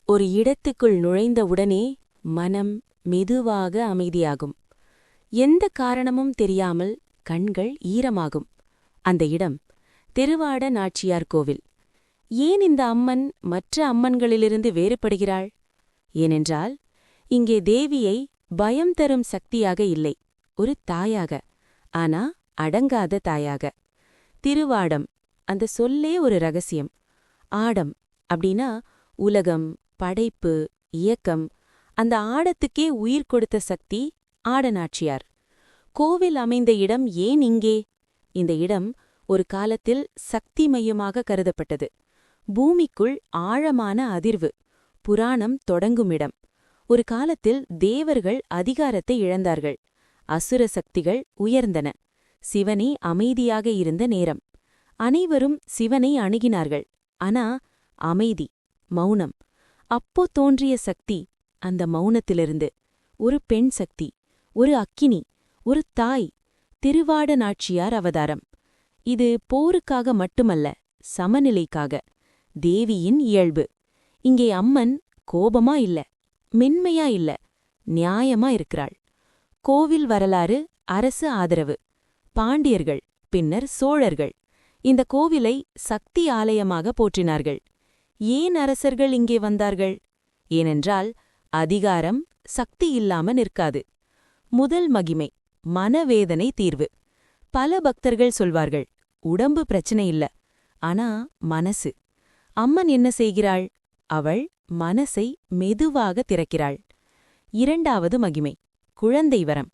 ஒரு இடத்துக்குள் நுழைந்தவுடனே மனம் மெதுவாக அமைதியாகும். எந்த காரணமும் தெரியாமல் கண்கள் ஈரமாகும். அந்த இடம் திருவாட நாச்சியார் கோவில். ஏன் இந்த அம்மன் மற்ற அம்மன்களிலிருந்து வேறுபடுகிறாள்? ஏனென்றால் இங்கே தேவியை பயம் தரும் சக்தியாக இல்லை, ஒரு தாயாக. ஆனா அடங்காத தாயாக. திருவாடம், அந்த சொல்லே ஒரு ரகசியம். ஆடம் அப்படின்னா உலகம், படைப்பு, இயக்கம். அந்த ஆடத்துக்கே உயிர் கொடுத்த சக்தி ஆடநாச்சியார். கோவில் அமைந்த இடம் ஏன் இங்கே? இந்த இடம் ஒரு காலத்தில் சக்தி மையமாக கருதப்பட்டது. பூமிக்குள் ஆழமான அதிர்வு, புராணம் தொடங்கும் இடம். ஒரு காலத்தில் தேவர்கள் அதிகாரத்தை இழந்தார்கள். அசுர சக்திகள் உயர்ந்தன. சிவனே அமைதியாக இருந்த நேரம். அனைவரும் சிவனை அணுகினார்கள். ஆனா அமைதி, மௌனம். அப்போ தோன்றிய சக்தி, அந்த மௌனத்திலிருந்து ஒரு பெண் சக்தி, ஒரு அக்கினி, ஒரு தாய். திருவாட நாச்சியார் அவதாரம். இது போருக்காக மட்டுமல்ல, சமநிலைக்காக. தேவியின் இயல்பு. இங்கே அம்மன் கோபமா இல்ல, மென்மையா இல்ல, நியாயமா இருக்கிறாள். கோவில் வரலாறு, அரசு ஆதரவு. பாண்டியர்கள், பின்னர் சோழர்கள் இந்த கோவிலை சக்தி ஆலயமாக போற்றினார்கள். ஏன் அரசர்கள் இங்கே வந்தார்கள்? ஏனென்றால் அதிகாரம் சக்தி இல்லாம நிற்காது. முதல் மகிமை, மனவேதனை தீர்வு. பல பக்தர்கள் சொல்வார்கள், உடம்பு பிரச்சனை இல்ல, ஆனா மனசு. அம்மன் என்ன செய்கிறாள்? அவள் மனசை மெதுவாக திறக்கிறாள். இரண்டாவது மகிமை, குழந்தை வரம்.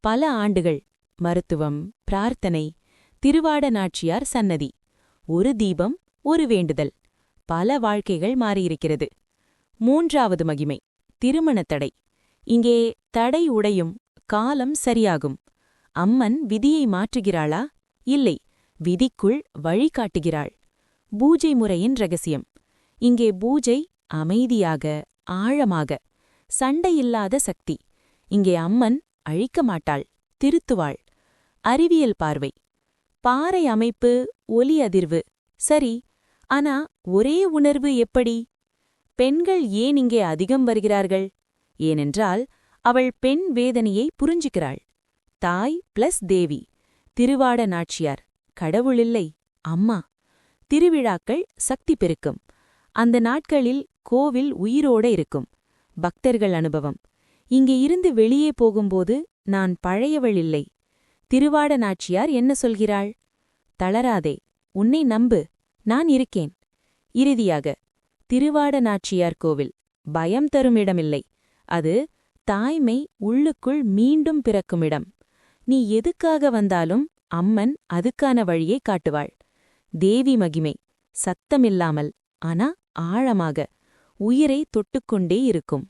பல ஆண்டுகள் மருத்துவம், பிரார்த்தனை. திருவாட நாச்சியார் சன்னதி. ஒரு தீபம், ஒரு வேண்டுதல். பல வாழ்க்கைகள் மாறியிருக்கிறது. மூன்றாவது மகிமை, திருமணத் தடை. இங்கே தடை உடையும், காலம் சரியாகும். அம்மன் விதியை மாற்றுகிறாளா? இல்லை, விதிக்குள் வழிகாட்டுகிறாள். பூஜை முறையின் ரகசியம். இங்கே பூஜை அமைதியாக, ஆழமாக. சண்டையில்லாத சக்தி. இங்கே அம்மன் அழிக்க மாட்டாள், திருத்துவாள். அறிவியல் பார்வை. பாறை அமைப்பு, ஒலி அதிர்வு. சரி, ஆனா ஒரே உணர்வு எப்படி? பெண்கள் ஏன் இங்கே அதிகம் வருகிறார்கள்? ஏனென்றால் அவள் பெண் வேதனையை புரிஞ்சுக்கிறாள். தாய் பிளஸ் தேவி. திருவாட நாச்சியார் கடவுளில்லை, அம்மா. திருவிழாக்கள் சக்தி பெருக்கும். அந்த நாட்களில் கோவில் உயிரோட இருக்கும். பக்தர்கள் அனுபவம். இங்கே இருந்து வெளியே போகும்போது நான் பழையவள் இல்லை. திருவாட நாச்சியார் என்ன சொல்கிறாள்? தளராதே, உன்னை நம்பு, நான் இருக்கேன். இறுதியாக, திருவாட நாச்சியார் கோவில் பயம் தரும் இடமில்லை. அது தாய்மை உள்ளுக்குள் மீண்டும் பிறக்கும் இடம். நீ எதுக்காக வந்தாலும் அம்மன் அதுக்கான வழியை காட்டுவாள். தேவி மகிமை, சத்தமில்லாமல், ஆனா ஆழமாக, உயிரை தொட்டுக்கொண்டே இருக்கும்.